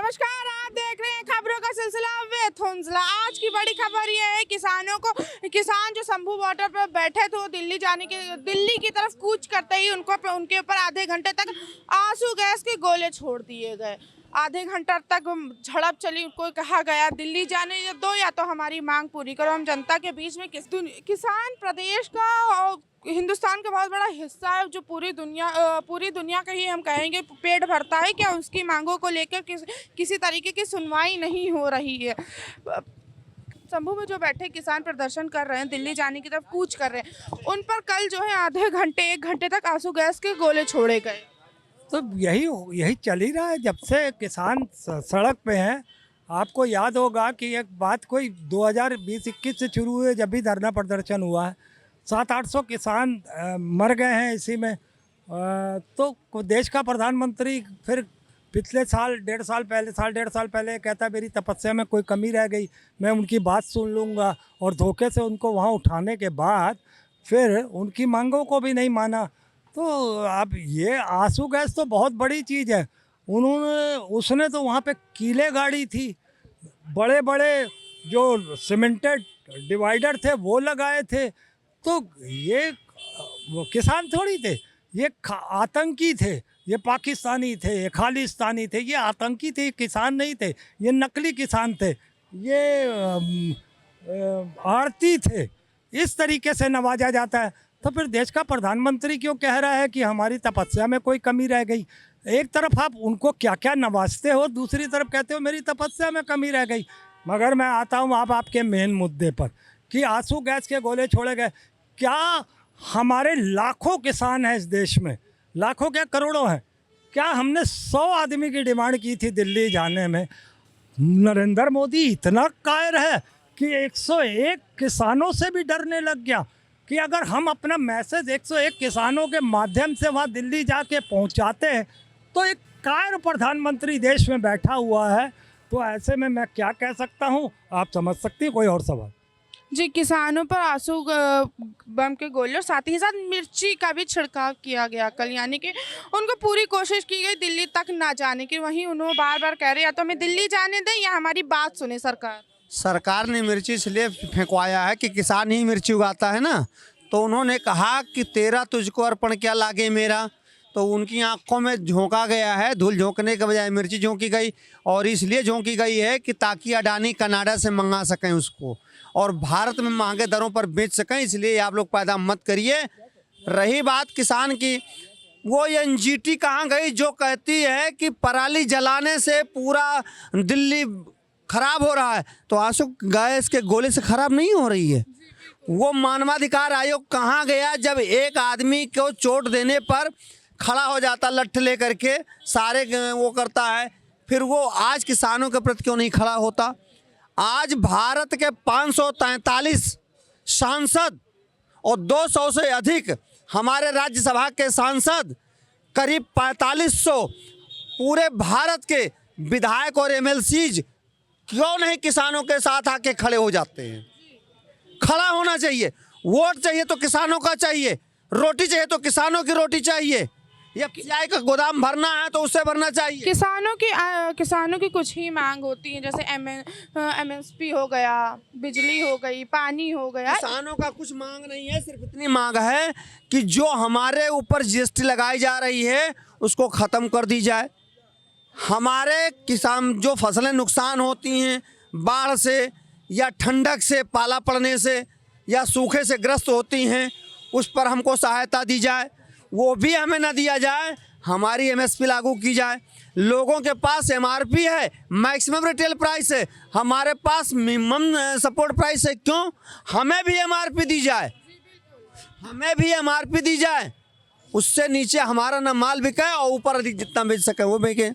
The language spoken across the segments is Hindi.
नमस्कार, आप देख रहे हैं खबरों का सिलसिला विद हुंसला। आज की बड़ी खबर यह है किसान जो शंभू बॉर्डर पर बैठे थे, वो दिल्ली की तरफ कूच करते ही उनके ऊपर आधे घंटे तक आंसू गैस के गोले छोड़ दिए गए। आधे घंटा तक झड़प चली, उनको कहा गया दिल्ली जाने दो या तो हमारी मांग पूरी करो। हम जनता के बीच में किसान प्रदेश का और हिंदुस्तान का बहुत बड़ा हिस्सा है, जो पूरी दुनिया का ही हम कहेंगे पेट भरता है। क्या उसकी मांगों को लेकर किसी तरीके की सुनवाई नहीं हो रही है। शंभू में जो बैठे किसान प्रदर्शन कर रहे हैं, दिल्ली जाने की तरफ कूच कर रहे हैं, उन पर कल जो है आधे घंटे 1 घंटे तक आंसू गैस के गोले छोड़े गए। तो यही चल ही रहा है जब से किसान सड़क पे हैं। आपको याद होगा कि एक बात कोई 2020-21 से शुरू हुए, जब भी धरना प्रदर्शन हुआ है 700-800 किसान मर गए हैं इसी में। तो देश का प्रधानमंत्री फिर पिछले साल डेढ़ साल पहले कहता मेरी तपस्या में कोई कमी रह गई, मैं उनकी बात सुन लूँगा, और धोखे से उनको वहाँ उठाने के बाद फिर उनकी मांगों को भी नहीं माना। तो अब ये आंसू गैस तो बहुत बड़ी चीज़ है। उसने तो वहाँ पे कीले गाड़ी थी, बड़े बड़े जो सीमेंटेड डिवाइडर थे वो लगाए थे। तो ये वो किसान थोड़ी थे, ये आतंकी थे, ये पाकिस्तानी थे, ये खालिस्तानी थे, ये आतंकी थे, किसान नहीं थे, ये नकली किसान थे, ये आड़ती थे। इस तरीके से नवाजा जाता है। तो फिर देश का प्रधानमंत्री क्यों कह रहा है कि हमारी तपस्या में कोई कमी रह गई। एक तरफ आप उनको क्या क्या नवाजते हो, दूसरी तरफ कहते हो मेरी तपस्या में कमी रह गई। मगर मैं आता हूँ अब आपके मेन मुद्दे पर कि आंसू गैस के गोले छोड़े गए। क्या हमारे लाखों किसान हैं इस देश में, लाखों क्या करोड़ों हैं। क्या हमने 100 आदमी की डिमांड की थी दिल्ली जाने में, नरेंद्र मोदी इतना कायर है कि 101 किसानों से भी डरने लग गया कि अगर हम अपना मैसेज 101 किसानों के माध्यम से वहाँ दिल्ली जाके पहुँचाते हैं तो एक कायर प्रधानमंत्री देश में बैठा हुआ है। तो ऐसे में मैं क्या कह सकता हूँ, आप समझ सकती हैं। कोई और सवाल? जी, किसानों पर आंसू बम के गोले और साथ ही साथ मिर्ची का भी छिड़काव किया गया कल, यानी कि उनको पूरी कोशिश की गई दिल्ली तक ना जाने की। वहीं उन्होंने बार बार कह रहे या तो हमें दिल्ली जाने दें या हमारी बात सुने सरकार ने मिर्ची इसलिए फेंकवाया है कि किसान ही मिर्ची उगाता है ना। तो उन्होंने कहा कि तेरा तुझको अर्पण क्या लागे मेरा। तो उनकी आंखों में झोंका गया है, धूल झोंकने के बजाय मिर्ची झोंकी गई। और इसलिए झोंकी गई है कि ताकि अडानी कनाडा से मंगा सकें उसको और भारत में महंगे दरों पर बेच सकें। इसलिए आप लोग पैदा मत करिए। रही बात किसान की, वो एनजीटी कहाँ गई जो कहती है कि पराली जलाने से पूरा दिल्ली खराब हो रहा है। तो आंसू गैस के गोले से खराब नहीं हो रही है। वो मानवाधिकार आयोग कहाँ गया जब एक आदमी को चोट देने पर खड़ा हो जाता लठ लेकर के सारे वो करता है, फिर वो आज किसानों के प्रति क्यों नहीं खड़ा होता। आज भारत के 543 सांसद और 200 से अधिक हमारे राज्यसभा के सांसद, करीब 4500 पूरे भारत के विधायक और एमएलसीज क्यों नहीं किसानों के साथ आके खड़े हो जाते हैं। खड़ा होना चाहिए। वोट चाहिए तो किसानों का चाहिए, रोटी चाहिए तो किसानों की रोटी चाहिए, या चाय का गोदाम भरना है तो उससे भरना चाहिए। किसानों की कुछ ही मांग होती है, जैसे एमएसपी हो गया, बिजली हो गई, पानी हो गया। किसानों का कुछ मांग नहीं है, सिर्फ इतनी मांग है कि जो हमारे ऊपर जीएसटी लगाई जा रही है उसको ख़त्म कर दी जाए। हमारे किसान जो फसलें नुकसान होती हैं बाढ़ से या ठंडक से, पाला पड़ने से या सूखे से ग्रस्त होती हैं, उस पर हमको सहायता दी जाए। वो भी हमें न दिया जाए, हमारी एमएसपी लागू की जाए। लोगों के पास एमआरपी है, मैक्सिमम रिटेल प्राइस है, हमारे पास मिनिमम सपोर्ट प्राइस है। क्यों? हमें भी एमआरपी दी जाए, हमें भी एमआरपी दी जाए। उससे नीचे हमारा ना माल बिके और ऊपर अधिक जितना बेच सके वो बिके।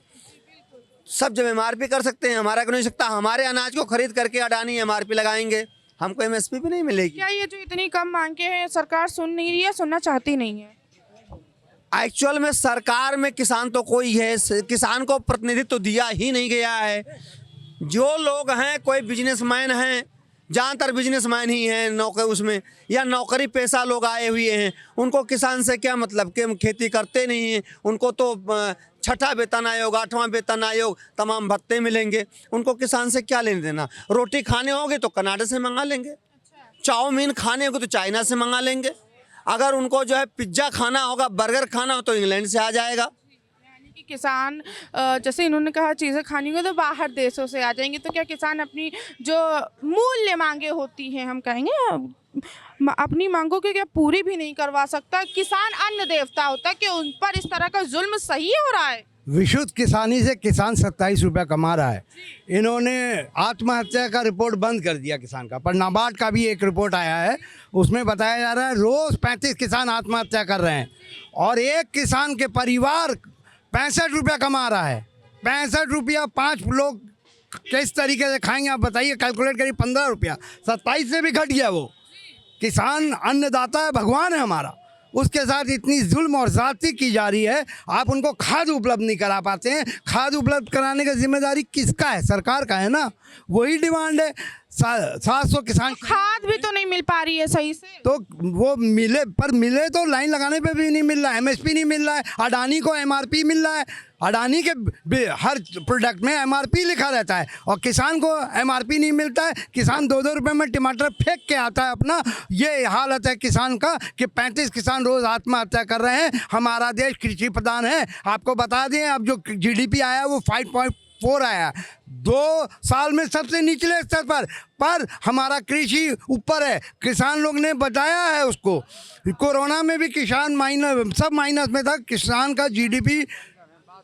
सब जब एमआरपी कर सकते हैं, हमारा क्यों नहीं सकता। हमारे अनाज को खरीद करके अडानी एमआरपी लगाएंगे, हमको एमएसपी भी नहीं मिलेगी। क्या ये जो इतनी कम मांगे हैं सरकार सुन नहीं रही है, सुनना चाहती नहीं है? एक्चुअल में सरकार में किसान तो कोई है, किसान को प्रतिनिधित्व तो दिया ही नहीं गया है। जो लोग हैं, कोई बिजनेसमैन हैं ज़्यादातर बिजनेसमैन ही हैं नौकर उसमें, या नौकरी पेशा लोग आए हुए हैं। उनको किसान से क्या मतलब कि हम खेती करते नहीं हैं। उनको तो छठा वेतन आयोग, 8वां वेतन आयोग, तमाम भत्ते मिलेंगे। उनको किसान से क्या लेने देना। रोटी खाने होगी तो कनाडा से मंगा लेंगे, चाउमीन खाने होगी तो चाइना से मंगा लेंगे, अगर उनको जो है पिज्ज़ा खाना होगा, बर्गर खाना हो तो इंग्लैंड से आ जाएगा। कि किसान जैसे इन्होंने कहा चीज़ें खानी हो तो बाहर देशों से आ जाएंगे, तो क्या किसान अपनी जो मूल्य मांगे होती हैं, हम कहेंगे अपनी मांगों के क्या पूरी भी नहीं करवा सकता? किसान अन्न देवता होता है कि उन पर इस तरह का जुल्म सही हो रहा है? विशुद्ध किसानी से किसान 27 रुपये कमा रहा है। इन्होंने आत्महत्या का रिपोर्ट बंद कर दिया किसान का, पर नाबार्ड का भी एक रिपोर्ट आया है, उसमें बताया जा रहा है रोज़ 35 किसान आत्महत्या कर रहे हैं और एक किसान के परिवार 65 रुपया कमा रहा है। 65 रुपया 5 लोग किस तरीके से खाएंगे आप बताइए? कैलकुलेट करिए, 15 रुपया, 27 से भी घट गया वो। किसान अन्नदाता है, भगवान है हमारा, उसके साथ इतनी जुल्म और ज़्यादती की जा रही है। आप उनको खाद उपलब्ध नहीं करा पाते हैं। खाद उपलब्ध कराने की जिम्मेदारी किसका है? सरकार का है ना। वही डिमांड है 700 किसान। खाद भी तो नहीं मिल पा रही है सही से, तो वो मिले, पर मिले तो लाइन लगाने पे भी नहीं मिल रहा है, MSP नहीं मिल रहा है। अडानी को MRP मिल रहा है, अडानी के हर प्रोडक्ट में MRP लिखा रहता है और किसान को MRP नहीं मिलता है। किसान 2-2 रुपये में टमाटर फेंक के आता है अपना। ये हालत है किसान का कि 35 किसान रोज़ आत्महत्या कर रहे हैं। हमारा देश कृषि प्रधान है। आपको बता दें, अब जो GDP आया वो 5.4 आया, 2 साल में सबसे निचले स्तर पर हमारा कृषि ऊपर है। किसान लोग ने बताया है उसको। कोरोना में भी किसान सब माइनस में था, किसान का GDP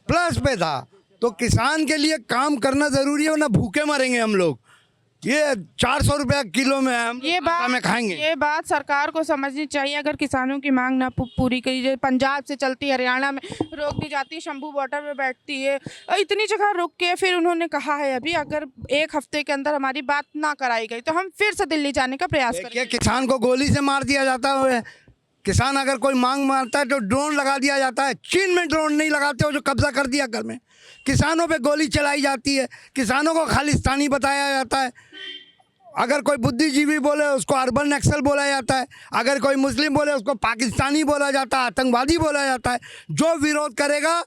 प्लस पे था। तो किसान के लिए काम करना ज़रूरी है, वरना भूखे मरेंगे हम लोग। ये 400 रुपया किलो में हम में खाएंगे। ये बात सरकार को समझनी चाहिए। अगर किसानों की मांग ना पूरी करी जाए, पंजाब से चलती हरियाणा में रोक दी जाती है, शंभू बॉर्डर पे बैठती है, इतनी जगह रुक के फिर उन्होंने कहा है अभी अगर 1 हफ्ते के अंदर हमारी बात ना कराई गई तो हम फिर से दिल्ली जाने का प्रयास करेंगे। किसान को गोली से मार दिया जाता है। किसान अगर कोई मांग मारता है तो ड्रोन लगा दिया जाता है। चीन में ड्रोन नहीं लगाते हो, जो कब्जा कर दिया घर में। किसानों पे गोली चलाई जाती है, किसानों को खालिस्तानी बताया जाता है। अगर कोई बुद्धिजीवी बोले उसको अर्बन नक्सल बोला जाता है, अगर कोई मुस्लिम बोले उसको पाकिस्तानी बोला जाता है, आतंकवादी बोला जाता है। जो विरोध करेगा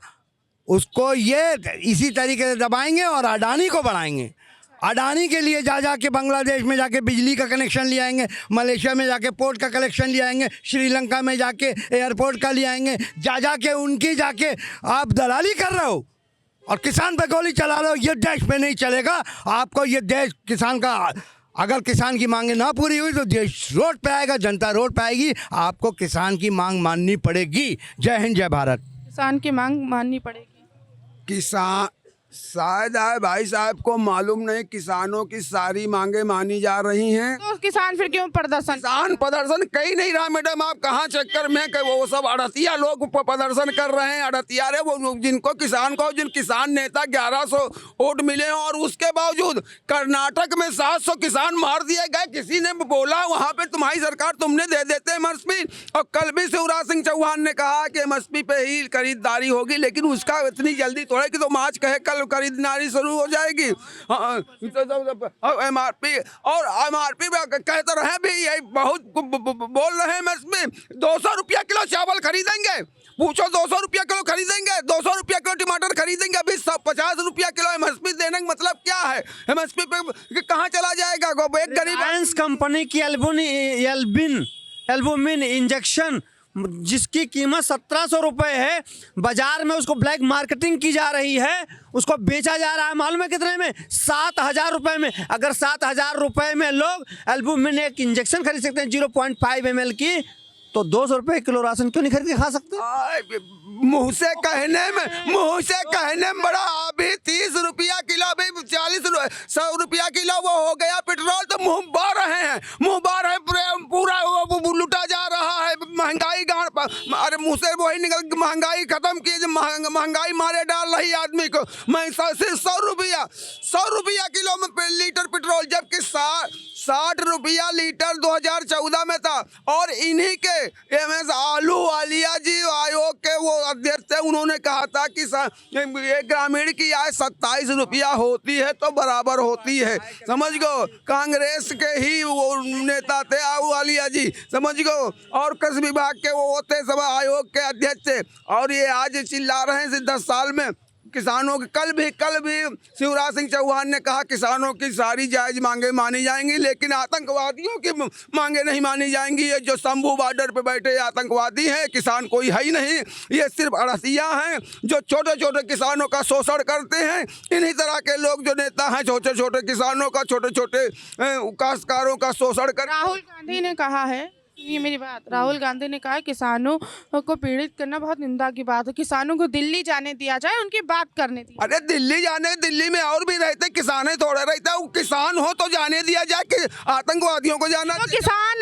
उसको ये इसी तरीके से दबाएंगे और अडानी को बढ़ाएंगे। अडानी के लिए जा के बांग्लादेश में जाके बिजली का कनेक्शन ले आएंगे, मलेशिया में जाके पोर्ट का कनेक्शन ले आएंगे, श्रीलंका में जाके एयरपोर्ट का ले आएंगे। जाके उनकी जाके आप दलाली कर रहे हो और किसान पे गोली चला रहे हो। ये देश पे नहीं चलेगा। आपको ये देश किसान का, अगर किसान की मांगे ना पूरी हुई तो देश रोड पे आएगा, जनता रोड पे आएगी। आपको किसान की मांग माननी पड़ेगी। जय हिंद, जय भारत। किसान की मांग माननी पड़ेगी। किसान शायद है भाई साहब को मालूम नहीं, किसानों की सारी मांगे मानी जा रही हैं। तो किसान फिर क्यों प्रदर्शन? किसान प्रदर्शन कहीं नहीं रहा मैडम, आप कहाँ चक्कर में कि वो सब अड़तिया लोग प्रदर्शन कर रहे हैं। अड़तिया रे वो जिनको किसान को, जिन किसान नेता 1100 वोट मिले हैं और उसके बावजूद कर्नाटक में 700 किसान मार दिए गए। किसी ने बोला वहाँ पे तुम्हारी सरकार, तुमने दे देते MSP। और कल भी शिवराज सिंह चौहान ने कहा कि MSP पे ही खरीदारी होगी, लेकिन उसका इतनी जल्दी थोड़ा कि तुम आज कहे कल खरीदारी शुरू हो जाएगी। MRP और MRP कहते रहे भी, यही बहुत बोल रहे हैं। MSP 200 रुपया किलो चावल खरीदेंगे, पूछो 200 रुपया किलो खरीदेंगे, 200 रुपया किलो टमाटर खरीदेंगे। अभी 50 रुपया किलो MSP देने का मतलब क्या है? MSP पे कहाँ चला जाएगा? एक गरीब कंपनी की एल्बुमिन इंजेक्शन जिसकी कीमत 1700 रुपये है, बाजार में उसको ब्लैक मार्केटिंग की जा रही है, उसको बेचा जा रहा है मालूम है कितने में? 7000 रुपये में। अगर 7000 रुपये में लोग एल्बुमिन एक इंजेक्शन खरीद सकते हैं 0.5 ml की, तो 200 रुपये किलो राशन क्यों नहीं खरीद के खा सकते? मुंह से कहने में बड़ा। अभी 30 रुपया किलो, अभी 100 रुपया किलो वो हो गया पेट्रोल, तो मुंह बार रहे हैं, पूरा वो लुटा जा रहा है। महंगाई गाड़, अरे मुंह से वही निकल, महंगाई खत्म की, महंगाई मारे डाल रही आदमी को। मैं सिर्फ 100 रुपया किलो में लीटर पेट्रोल, जबकि 60 रुपया लीटर 2014 में था। और इन्हीं के एमएस आलूवालिया जी आयोग के वो अध्यक्ष थे, उन्होंने कहा था कि एक ग्रामीण की आय 27 रुपया होती है तो बराबर होती है। समझ गो, कांग्रेस के ही वो नेता थे आलूवालिया जी, समझ गो, और कृषि विभाग के वो होते सब आयोग के अध्यक्ष थे। और ये आज चिल्ला रहे हैं 10 साल में किसानों की। कल भी शिवराज सिंह चौहान ने कहा किसानों की सारी जायज मांगे मानी जाएंगी, लेकिन आतंकवादियों की मांगे नहीं मानी जाएंगी। ये जो शंभू बॉर्डर पे बैठे आतंकवादी हैं, किसान कोई है ही नहीं, ये सिर्फ अड़सिया हैं जो छोटे छोटे किसानों का शोषण करते हैं। इन्हीं तरह के लोग जो नेता हैं छोटे छोटे किसानों का, छोटे छोटे काश्तकारों का शोषण कर। राहुल गांधी ने कहा है, ये मेरी बात, राहुल गांधी ने कहा है किसानों को पीड़ित करना बहुत निंदा की बात है, किसानों को दिल्ली जाने दिया जाए, उनकी बात करने दी। अरे दिल्ली में और भी रहते किसान ही थोड़े रहते, वो किसान हो तो जाने दिया जाए कि आतंकवादियों को जाना? तो किसान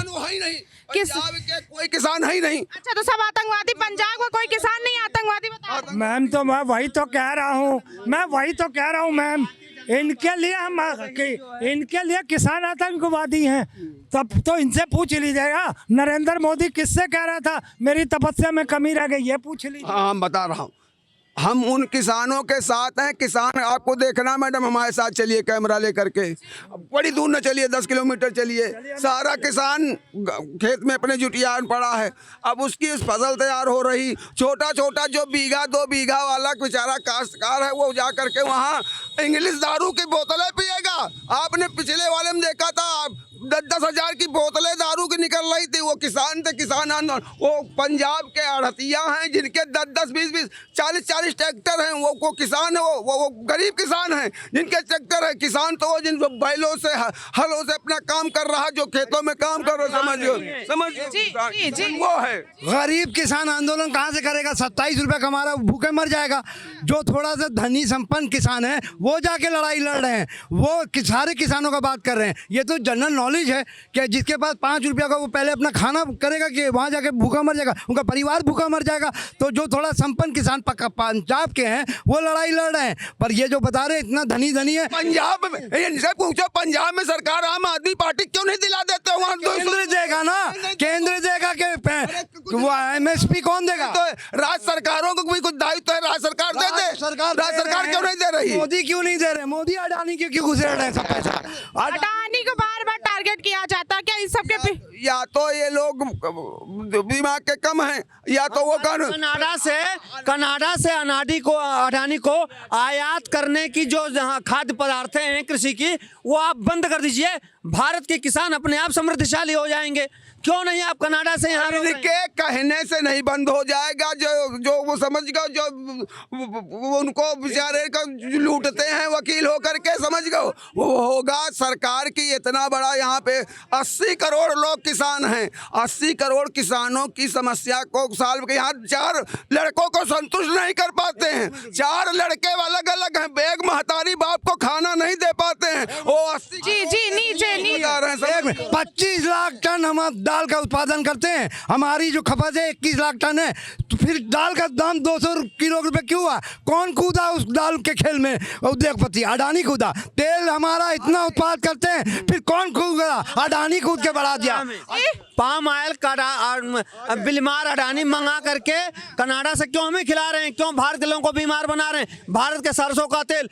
वो है ही नहीं, पंजाब के कोई किसान है ही नहीं। अच्छा, तो सब आतंकवादी? पंजाब का कोई किसान नहीं आतंकवादी बता? मैम तो मैं वही तो कह रहा हूँ मैम, इनके लिए किसान आतंकवादी हैं। तब तो इनसे पूछ लीजिएगा नरेंद्र मोदी किससे कह रहा था मेरी तपस्या में कमी रह गई, ये पूछ लीजिए। हाँ, हम बता रहा हूँ, हम उन किसानों के साथ हैं। किसान आपको देखना, मैडम हमारे साथ चलिए कैमरा लेकर के, बड़ी दूर न चलिए, 10 किलोमीटर चलिए। सारा किसान खेत में अपने जुटियान पड़ा है, अब उसकी फसल तैयार हो रही। छोटा छोटा जो 1-2 बीघा वाला बेचारा काश्तकार है, वो जा करके वहाँ इंग्लिश दारू की बोतलें पिएगा। आपने पिछले वाले में देखा था 10-10 हजार की बोतलें दारू की निकल रही थी। वो किसान थे, किसान आंदोलन। वो पंजाब के आढ़तिया हैं जिनके 10-10, 20-20, 40-40 ट्रैक्टर हैं, वो किसान है, वो गरीब किसान हैं जिनके ट्रैक्टर है। किसान तो वो जिन बैलों से हलों से अपना काम कर रहा है, जो खेतों में काम कर रहा है, समझ वो है। गरीब किसान आंदोलन कहाँ से करेगा? 27 रुपये कमा रहा, भूखे मर जाएगा। जो थोड़ा सा धनी संपन्न किसान है वो जाके लड़ाई लड़ रहे हैं, वो सारे किसानों का बात कर रहे हैं। ये तो जनरल नॉलेज है कि जिसके पास 5 रुपया का वो पहले अपना खाना करेगा कि वहाँ जाके भूखा मर जाएगा, उनका परिवार भूखा मर जाएगा। तो जो थोड़ा संपन्न किसान पंजाब के हैं वो लड़ाई लड़ रहे हैं, पर ये जो बता रहे हैं इतना धनी है। पंजाब में इनसे पूछो, पंजाब में सरकार आम आदमी पार्टी क्यों नहीं दिला देते? वहाँ केंद्र देगा ना, केंद्र देगा कि वो MSP कौन देगा? तो राज्य सरकारों को भी कुछ दायित्व है, राज्य सरकार दे दे। राज्य सरकार क्यों नहीं दे रही? मोदी क्यों नहीं दे रहे? मोदी अडानी क्यों घुस रहे हैं सब पैसा? अडानी को बार बार टारगेट किया जाता है क्या इस सब के? या तो ये लोग दिमाग के कम हैं, या तो वो कनाडा से अडानी को आयात करने की जो खाद्य पदार्थ हैं कृषि की, वो आप बंद कर दीजिए। भारत के किसान अपने आप समृद्धशाली हो जाएंगे। क्यों नहीं आप कनाडा से यहाँ के कहने से नहीं बंद हो जाएगा। जो वो समझ गए, जो उनको बेचारे का लूटते हैं वकील होकर के, समझ गए, वो होगा सरकार की। इतना बड़ा यहाँ पे 80 करोड़ लोग किसान हैं, 80 करोड़ किसानों की समस्या को सॉल्व के यहाँ 4 लड़कों को संतुष्ट नहीं कर पाते हैं। 4 लड़के अलग अलग हैं, बेग महतारी बाप को खाना नहीं दे पाते हैं। वो 80 नीचे 25 लाख टन हम दाल का उत्पादन करते हैं, हमारी जो खपत है 21 लाख टन है। तो फिर दाल का दाम 200 किलो रुपए क्यों हुआ? कौन कूदा उस दाल के खेल में? उद्योगपति अडानी कूदा। तेल हमारा इतना उत्पाद करते हैं, फिर कौन कूदा? अडानी कूद के बढ़ा दिया। पाम ऑयल का बिलमार अडानी मंगा करके कनाडा से क्यों हमें खिला रहे हैं? क्यों भारत के लोगों को बीमार बना रहे हैं? भारत के सरसों का तेल,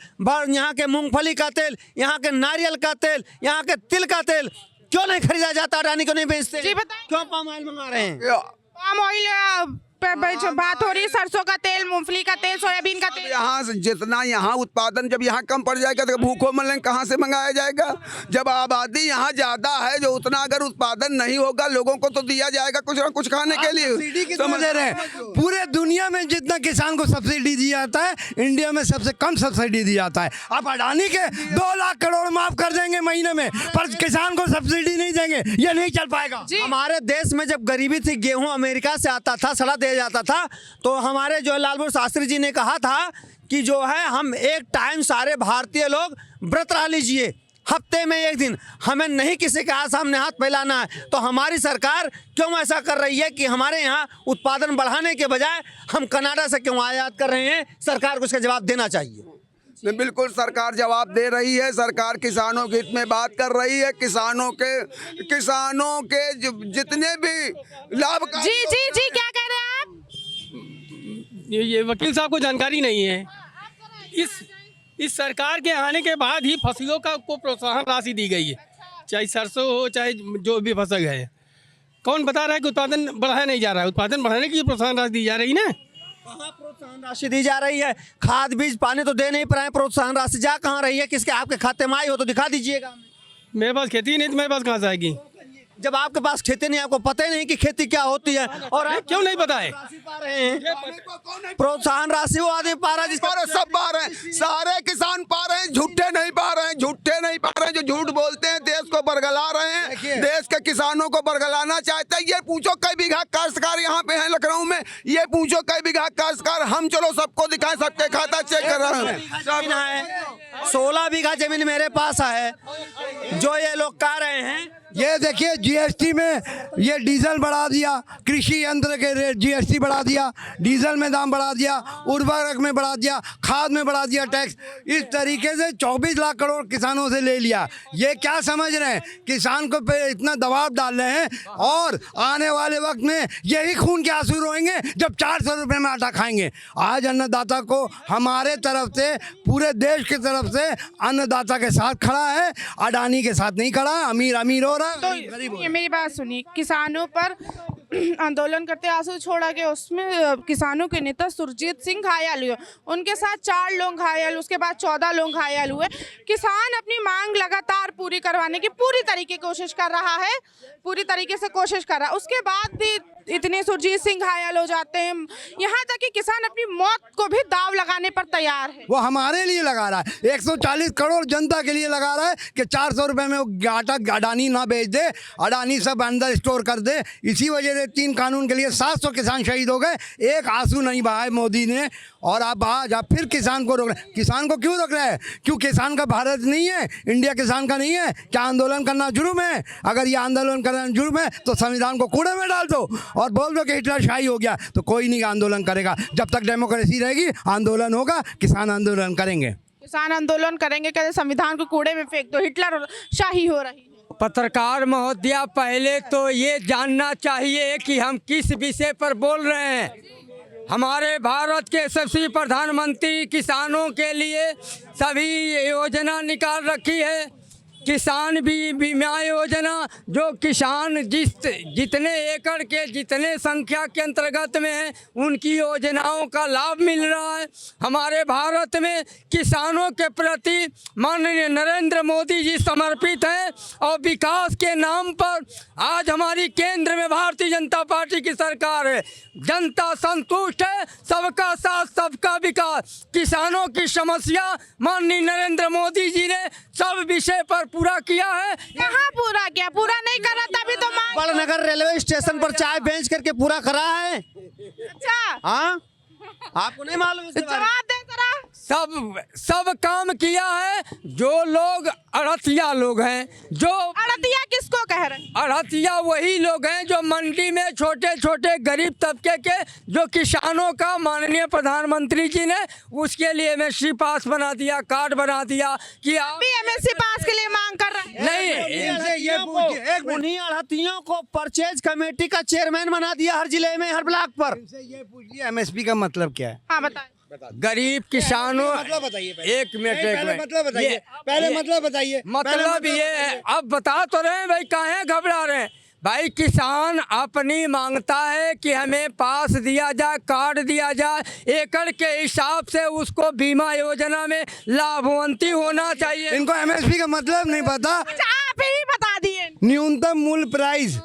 यहाँ के मूंगफली का तेल, यहाँ के नारियल का तेल, यहाँ के तिल का तेल क्यों नहीं खरीदा जाता? अडानी को नहीं बेचते? जी बताएं। क्यों पाम ऑयल मंगा रहे हैं? पाम ऑयल बात हो रही है, सरसों का तेल, मूंगफली का तेल, सोयाबीन का तेल। यहाँ से जितना यहाँ उत्पादन जब यहाँ कम पड़ जाएगा तो भूखों मरने कहाँ से मंगाया जाएगा? जब आबादी यहाँ ज्यादा है, जो उतना अगर उत्पादन नहीं होगा लोगों को तो दिया जाएगा कुछ ना कुछ खाने के लिए। समझ रहे हैं? पूरे दुनिया में जितना किसान को सब्सिडी दिया जाता है, इंडिया में सबसे कम सब्सिडी दिया जाता है। आप अडानी के 2 लाख करोड़ माफ कर देंगे महीने में, पर किसान को सब्सिडी नहीं देंगे, ये नहीं चल पाएगा। हमारे देश में जब गरीबी थी, गेहूं अमेरिका से आता था, सड़ा दिया जाता था, तो हमारे जो लाल बहादुर शास्त्री जी ने कहा था कि जो है हम एक टाइम सारे भारतीय लोग व्रत रह लीजिए, हफ्ते में एक दिन, हमें नहीं किसी के सामने हाथ फैलाना है। तो हमारी सरकार क्यों ऐसा कर रही है कि हमारे यहाँ उत्पादन बढ़ाने के बजाय हम कनाडा से क्यों आयात कर रहे हैं? सरकार को इसका जवाब देना चाहिए। नहीं, बिल्कुल सरकार जवाब दे रही है। सरकार किसानों के हित में बात कर रही है। किसानों के जितने भी लाभ जी जी जी, क्या कह रहे हैं आप? ये वकील साहब को जानकारी नहीं है। इस सरकार के आने के बाद ही फसलों को प्रोत्साहन राशि दी गई है, चाहे सरसों हो चाहे जो भी फसल है। कौन बता रहा है कि उत्पादन बढ़ाया नहीं जा रहा है? उत्पादन बढ़ाने की प्रोत्साहन राशि दी जा रही ना। कहाँ प्रोत्साहन राशि दी जा रही है? खाद बीज पानी तो दे नहीं पा रहे हैं, प्रोत्साहन राशि जा कहाँ रही है? किसके आपके खाते में आई हो तो दिखा दीजिएगा। मेरे पास खेती नहीं तो मेरे पास कहाँ से आएगी? जब आपके पास खेती नहीं, आपको पता ही नहीं कि खेती क्या होती है, और आप क्यों नहीं पता है? पा रहे हैं प्रोत्साहन राशि वो आदमी पा रहा है जिसका सब पा रहे हैं, सारे किसान पा रहे हैं। झूठे नहीं पा रहे हैं, झूठे नहीं पा रहे हैं। जो झूठ बोलते हैं देश को बरगला रहे हैं, देश के किसानों को बरगलाना चाहते हैं। ये पूछो कई बीघा काश्तकार यहाँ पे हैं लखनऊ में, ये पूछो कई बीघा काश्तकार। हम चलो सबको दिखाएं, सबके खाता चेक कर रहे हैं। 16 बीघा जमीन मेरे पास है। जो ये लोग कह रहे हैं, ये देखिए जीएसटी में ये डीजल बढ़ा दिया, कृषि यंत्र के रेट जीएसटी बढ़ा दिया, डीजल में दाम बढ़ा दिया, उर्वरक में बढ़ा दिया, खाद में बढ़ा दिया टैक्स। इस तरीके से 24 लाख करोड़ किसानों से ले लिया। ये क्या समझ रहे हैं? किसान को पे इतना दबाव डाल रहे हैं, और आने वाले वक्त में यही खून के आंसू रोएंगे जब 400 रुपये में आटा खाएंगे। आज अन्नदाता को हमारे तरफ से, पूरे देश की तरफ से अन्नदाता के साथ खड़ा है, अडानी के साथ नहीं खड़ा है। अमीर अमीर हो तो ये मेरी बात सुनिए, किसानों पर आंदोलन करते आंसू छोड़ा के उसमें किसानों के नेता सुरजीत सिंह घायल हुए, उनके साथ 4 लोग घायल, उसके बाद 14 लोग घायल हुए। किसान अपनी मांग लगातार पूरी करवाने की पूरी तरीके कोशिश कर रहा है, पूरी तरीके से कोशिश कर रहा है। उसके बाद भी इतने सुरजीत सिंह घायल हो जाते हैं, यहाँ तक कि किसान अपनी मौत को भी दाव लगाने पर तैयार है। वो हमारे लिए लगा रहा है, 140 करोड़ जनता के लिए लगा रहा है कि 400 रुपये में वो आटा अडानी ना बेच दे, अडानी सब अंदर स्टोर कर दे। इसी वजह से 3 कानून के लिए 700 किसान शहीद हो गए, एक आंसू नहीं बहाए मोदी ने। और अब आज आप फिर किसान को रोक रहे हैं। किसान को क्यों रोक रहे हैं? क्यों किसान का भारत नहीं है? इंडिया किसान का नहीं है? क्या आंदोलन करना जुर्म है? अगर ये आंदोलन करना जुर्म है तो संविधान को कूड़े में डाल दो और बोल दो कि हिटलर शाही हो गया, तो कोई नहीं आंदोलन करेगा। जब तक डेमोक्रेसी रहेगी आंदोलन होगा, किसान आंदोलन करेंगे। किसान आंदोलन करेंगे, कहते संविधान को कूड़े में फेंक दो, हिटलर शाही हो रही है। पत्रकार महोदया, पहले तो ये जानना चाहिए कि हम किस विषय पर बोल रहे हैं। हमारे भारत के यशस्वी प्रधानमंत्री किसानों के लिए सभी योजना निकाल रखी है। किसान बीमा योजना, जो किसान जितने एकड़ के जितने संख्या के अंतर्गत में है, उनकी योजनाओं का लाभ मिल रहा है। हमारे भारत में किसानों के प्रति माननीय नरेंद्र मोदी जी समर्पित हैं, और विकास के नाम पर आज हमारी केंद्र में भारतीय जनता पार्टी की सरकार है। जनता संतुष्ट है, सबका साथ सबका विकास। किसानों की समस्या माननीय नरेंद्र मोदी जी ने सब विषय पर पूरा किया है। कहाँ पूरा किया? पूरा नहीं करा तभी तो मांग। बड़नगर रेलवे स्टेशन पर चाय बेच करके पूरा करा है। अच्छा, हाँ, आपको नहीं मालूम इसके बारे में? जवाब दे जरा। सब काम किया है। जो लोग अड़तिया लोग हैं, जो अड़तिया किसको कह रहे हैं? अड़तिया वही लोग हैं जो मंडी में छोटे छोटे गरीब तबके के, जो किसानों का माननीय प्रधानमंत्री जी ने उसके लिए एमएसपी पास बना दिया, कार्ड बना दिया कि आप भी एमएसपी पास के लिए मांग कर रहे हैं। नहीं, उन्हीं अड़तियों को परचेज कमेटी का चेयरमैन बना दिया हर जिले में, हर ब्लॉक पर। ये पूछिए एमएसपी का मतलब क्या है? हाँ बताएं। गरीब किसानों, मतलब बताइए। एक मिनट मतलब बताइए, पहले मतलब बताइए। मतलब ये है, अब बता तो रहे हैं भाई, काहे घबरा रहे हैं भाई? किसान अपनी मांगता है कि हमें पास दिया जाए, कार्ड दिया जाए, एकड़ के हिसाब से उसको बीमा योजना में लाभवंती होना चाहिए। इनको एमएसपी का मतलब नहीं पता। अच्छा, आप ही बता दिए। न्यूनतम मूल्य price,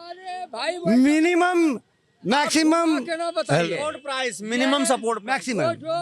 minimum maximum support price, minimum support,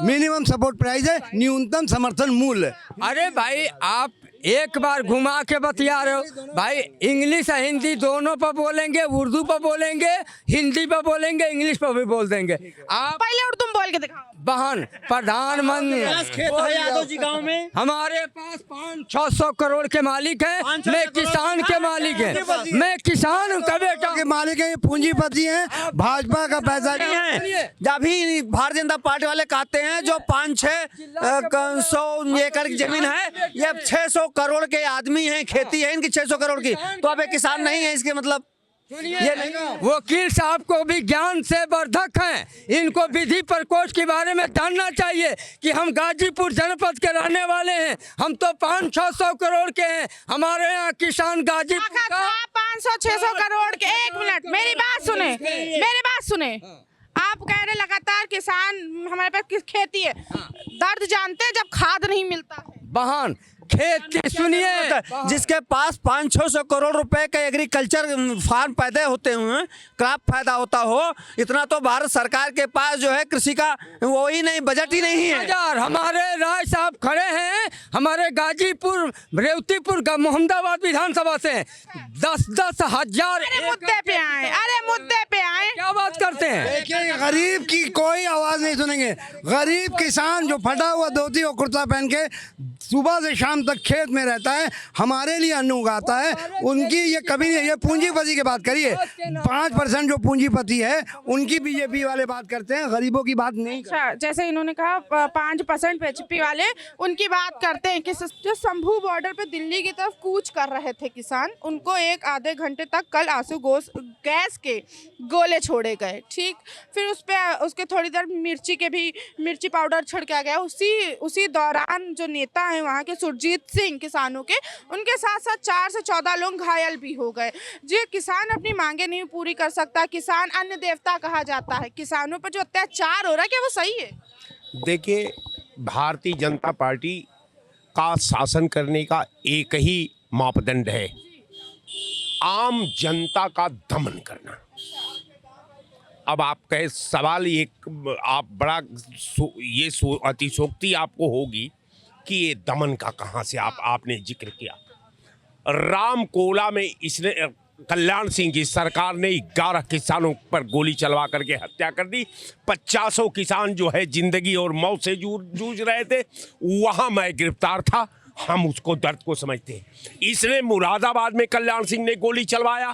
minimum support price है न्यूनतम समर्थन मूल्य। अरे भाई, आप एक बार घुमा के बतिया रहे हो भाई। इंग्लिश और हिंदी दोनों पर बोलेंगे, उर्दू पर बोलेंगे, हिंदी पर बोलेंगे, इंग्लिश पर भी बोल देंगे। आप पहले उर्दू में बोल के दिखाओ। बहन प्रधानमंत्री खेत है यादव जी गांव में। हमारे पास 500-600 करोड़ के मालिक हैं। मैं किसान के मालिक हैं। मैं किसान का बेटा के मालिक हैं, पूंजीपति हैं, भाजपा का पैसा हैं। जब भी भारतीय जनता पार्टी वाले कहते हैं जो 500-600 एकड़ की जमीन है, ये 600 करोड़ के आदमी हैं, खेती है इनकी 600 करोड़ की, तो अब ये किसान नहीं है, इसके मतलब ये नहीं। वकील साहब को भी ज्ञान से वर्धक हैं। इनको विधि प्रकोष्ठ के बारे में जानना चाहिए कि हम गाजीपुर जनपद के रहने वाले हैं। हम तो 500-600 करोड़ के हैं। हमारे यहाँ किसान गाजीपुर का 500-600 करोड़ के। एक मिनट, मेरी बात सुने। आप कह रहे लगातार किसान हमारे पास खेती है, दर्द जानते हैं जब खाद नहीं मिलता है। बहन खेती सुनिए, जिसके पास 500-600 करोड़ रुपए का एग्रीकल्चर फार्म पैदा होते हुए, क्रॉप पैदा होता हो, इतना तो भारत सरकार के पास जो है कृषि का वो ही नहीं, बजट ही नहीं है। हमारे राय साहब खड़े हैं, हमारे गाजीपुर रेवतीपुर का मोहम्मदाबाद विधानसभा से 10-10 हजार। मुद्दे पे आए, क्या बात करते हैं? देखिए, गरीब की कोई आवाज नहीं सुनेंगे। गरीब किसान जो फटा हुआ धोती और कुर्ता पहन के सुबह से शाम तक खेत में रहता है, हमारे लिए अन्न उगाता है, उनकी ये कभी नहीं। ये पूंजीपति की बात करिए, 5% जो पूंजीपति है उनकी बीजेपी वाले बात करते हैं, गरीबों की बात नहीं। अच्छा, जैसे इन्होंने कहा 5% बीजेपी वाले उनकी बात करते हैं कि जो शंभू बॉर्डर पे दिल्ली की तरफ कूच कर रहे थे किसान, उनको 1-आधे घंटे तक कल आंसू गैस के गोले छोड़े गए। ठीक, फिर उसके थोड़ी देर मिर्ची पाउडर छिड़का गया। उसी दौरान जो नेता हैं वहाँ के सुरजीत सिंह किसानों के, उनके साथ साथ 4 से 14 लोग घायल भी हो गए। जो किसान अपनी मांगे नहीं पूरी कर सकता, किसान अन्न देवता कहा जाता है, किसानों पर जो अत्याचार हो रहा है क्या वो सही है? देखिए, भारतीय जनता पार्टी का शासन करने का एक ही मापदंड है, आम जनता का दमन करना। अब आपका सवाल एक आप बड़ा अतिशोक्ति आपको होगी कि ये दमन का कहाँ से आपने जिक्र किया। रामकोला में इसने कल्याण सिंह की सरकार ने 11 किसानों पर गोली चलवा करके हत्या कर दी। 50 किसान जो है जिंदगी और मौत से जूझ रहे थे, वहाँ मैं गिरफ्तार था। हम उसको दर्द को समझते हैं। इसने मुरादाबाद में कल्याण सिंह ने गोली चलवाया,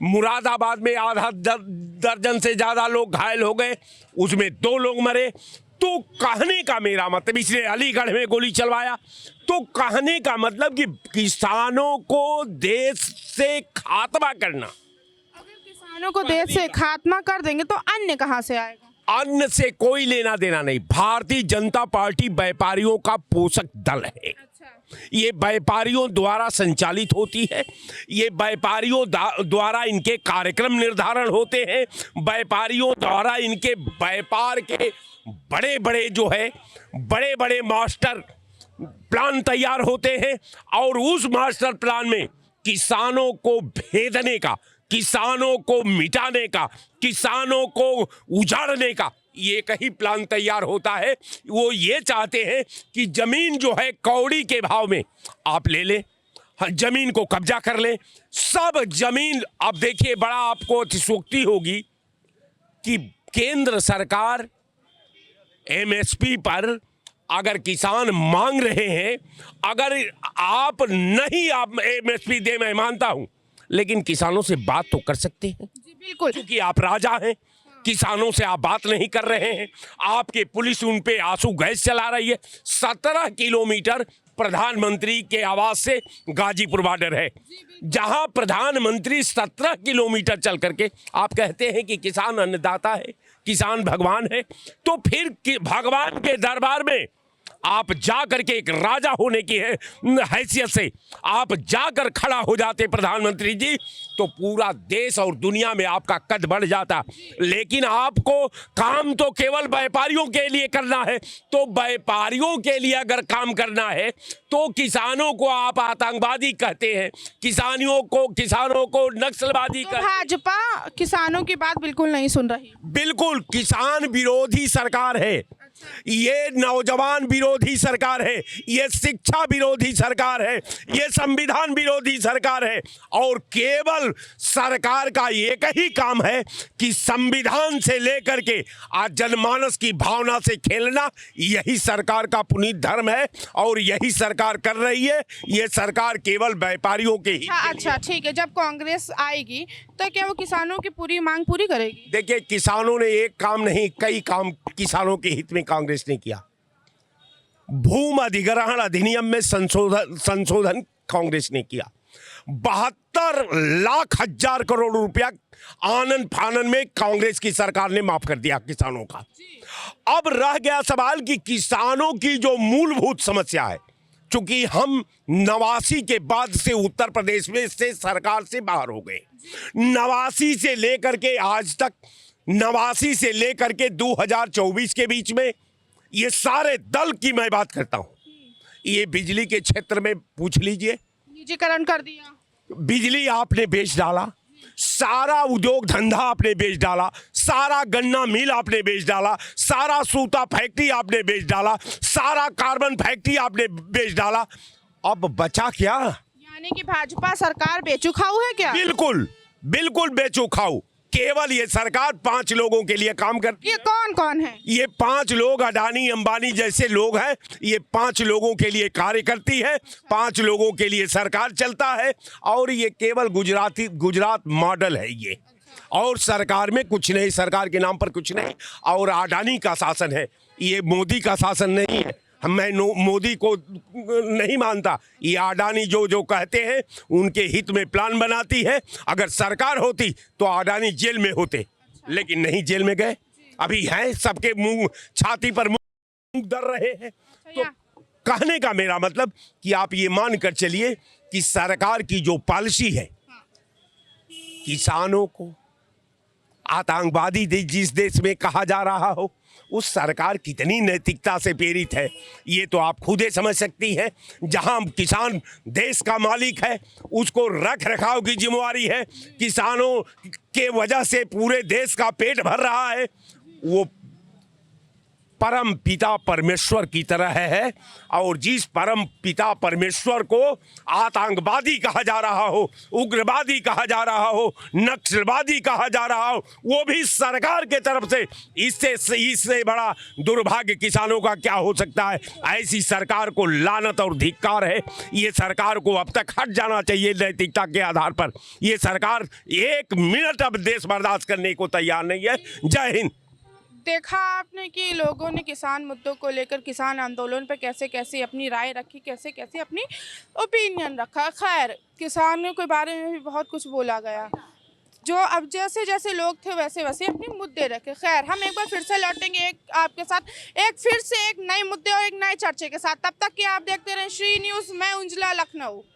मुरादाबाद में आधा दर्जन से ज़्यादा लोग घायल हो गए, उसमें 2 लोग मरे। तो कहने का मेरा मतलब, इसने अलीगढ़ में गोली चलवाया, तो कहने का मतलब कि किसानों को देश से खात्मा करना। अगर किसानों को देश से खात्मा कर देंगे तो अन्न कहाँ से आएगा? अन्न से कोई लेना देना नहीं। भारतीय जनता पार्टी व्यापारियों का पोषक दल है। ये व्यापारियों द्वारा संचालित होती है। ये व्यापारियों द्वारा इनके कार्यक्रम निर्धारण होते हैं। व्यापारियों द्वारा इनके व्यापार के बड़े बड़े मास्टर प्लान तैयार होते हैं, और उस मास्टर प्लान में किसानों को भेदने का, किसानों को मिटाने का, किसानों को उजाड़ने का ये कहीं प्लान तैयार होता है। वो ये चाहते हैं कि जमीन जो है कौड़ी के भाव में आप ले लें, जमीन को कब्जा कर लें, सब जमीन। अब देखिए, बड़ा आपको अतिशयोक्ति होगी कि केंद्र सरकार एमएसपी पर अगर किसान मांग रहे हैं, अगर आप एमएसपी दे, मैं मानता हूं, लेकिन किसानों से बात तो कर सकते हैं। जी बिल्कुल, क्योंकि आप राजा हैं, किसानों से आप बात नहीं कर रहे हैं। आपके पुलिस उन पे आंसू गैस चला रही है। 17 किलोमीटर प्रधानमंत्री के आवास से गाजीपुर बॉर्डर है, जहां प्रधानमंत्री 17 किलोमीटर चल करके आप कहते हैं कि किसान अन्नदाता है, किसान भगवान है। तो फिर भगवान के दरबार में आप जाकर के एक राजा होने की हैसियत से आप जाकर खड़ा हो जाते प्रधानमंत्री जी, तो पूरा देश और दुनिया में आपका कद बढ़ जाता। लेकिन आपको काम तो केवल व्यापारियों के लिए करना है, तो व्यापारियों के लिए अगर काम करना है तो किसानों को आप आतंकवादी कहते हैं, किसानों को नक्सलवादी तो भाजपा किसानों की बात बिल्कुल नहीं सुन रही। बिल्कुल, किसान विरोधी सरकार है। ये नौजवान विरोधी सरकार है, ये शिक्षा विरोधी सरकार है, ये संविधान विरोधी सरकार है। और केवल सरकार का एक ही काम है कि संविधान से लेकर के आज जनमानस की भावना से खेलना, यही सरकार का पुनीत धर्म है और यही सरकार कर रही है। ये सरकार केवल व्यापारियों के हित के लिए। अच्छा ठीक है, जब कांग्रेस आएगी तो क्या वो किसानों की पूरी मांग पूरी करेगी? देखिए, किसानों ने एक काम नहीं, कई काम किसानों के हित में कांग्रेस ने किया। भूमि अधिग्रहण अधिनियम में संशोधन कांग्रेस ने किया। 72 लाख हजार करोड़ रुपया आनन फानन में कांग्रेस की सरकार ने माफ कर दिया किसानों का। अब रह गया सवाल कि किसानों की जो मूलभूत समस्या है, चूंकि हम 89 के बाद से उत्तर प्रदेश में से सरकार से बाहर हो गए, 89 से लेकर के आज तक, 89 से लेकर के 2024 के बीच में ये सारे दल की मैं बात करता हूं। ये बिजली के क्षेत्र में पूछ लीजिए, निजीकरण कर दिया, बिजली आपने बेच डाला, सारा उद्योग धंधा आपने बेच डाला, सारा गन्ना मिल आपने बेच डाला, सारा सूता फैक्ट्री आपने बेच डाला, सारा कार्बन फैक्ट्री आपने बेच डाला। अब बचा क्या? यानी कि भाजपा सरकार बेचुखाऊ है क्या? बिल्कुल बिल्कुल बेचुखाऊ। केवल ये सरकार 5 लोगों के लिए काम करती है। ये कौन कौन है? ये 5 लोग, अडानी अंबानी जैसे लोग हैं, ये 5 लोगों के लिए कार्य करती है, 5 लोगों के लिए सरकार चलता है। और ये केवल गुजरात मॉडल है ये, और सरकार में कुछ नहीं, सरकार के नाम पर कुछ नहीं। और अडानी का शासन है, ये मोदी का शासन नहीं है। मैं मोदी को नहीं मानता। ये अडानी जो कहते हैं उनके हित में प्लान बनाती है। अगर सरकार होती तो अडानी जेल में होते, लेकिन नहीं जेल में गए, अभी हैं सबके मुंह, छाती पर मुंह दर रहे हैं। तो कहने का मेरा मतलब कि आप ये मान कर चलिए कि सरकार की जो पॉलिसी है, किसानों को आतंकवादी जिस देश में कहा जा रहा हो, उस सरकार कितनी नैतिकता से प्रेरित है ये तो आप खुद ही समझ सकती हैं। जहां किसान देश का मालिक है, उसको रख रखाव की जिम्मेवारी है, किसानों के वजह से पूरे देश का पेट भर रहा है, वो परम पिता परमेश्वर की तरह है। और जिस परम पिता परमेश्वर को आतंकवादी कहा जा रहा हो, उग्रवादी कहा जा रहा हो, नक्सलवादी कहा जा रहा हो, वो भी सरकार के तरफ से, इससे बड़ा दुर्भाग्य किसानों का क्या हो सकता है। ऐसी सरकार को लानत और धिक्कार है। ये सरकार को अब तक हट जाना चाहिए नैतिकता के आधार पर। ये सरकार 1 मिनट अब देश बर्दाश्त करने को तैयार नहीं है। जय हिंद। देखा आपने कि लोगों ने किसान मुद्दों को लेकर, किसान आंदोलन पर कैसे कैसे अपनी राय रखी, कैसे कैसे अपनी ओपिनियन रखा। खैर, किसानों के बारे में भी बहुत कुछ बोला गया, जो अब जैसे जैसे लोग थे वैसे वैसे अपने मुद्दे रखे। खैर, हम एक बार फिर से लौटेंगे आपके साथ फिर से एक नए मुद्दे और एक नए चर्चे के साथ। तब तक कि आप देखते रहें श्री न्यूज़। मैं उंजला, लखनऊ।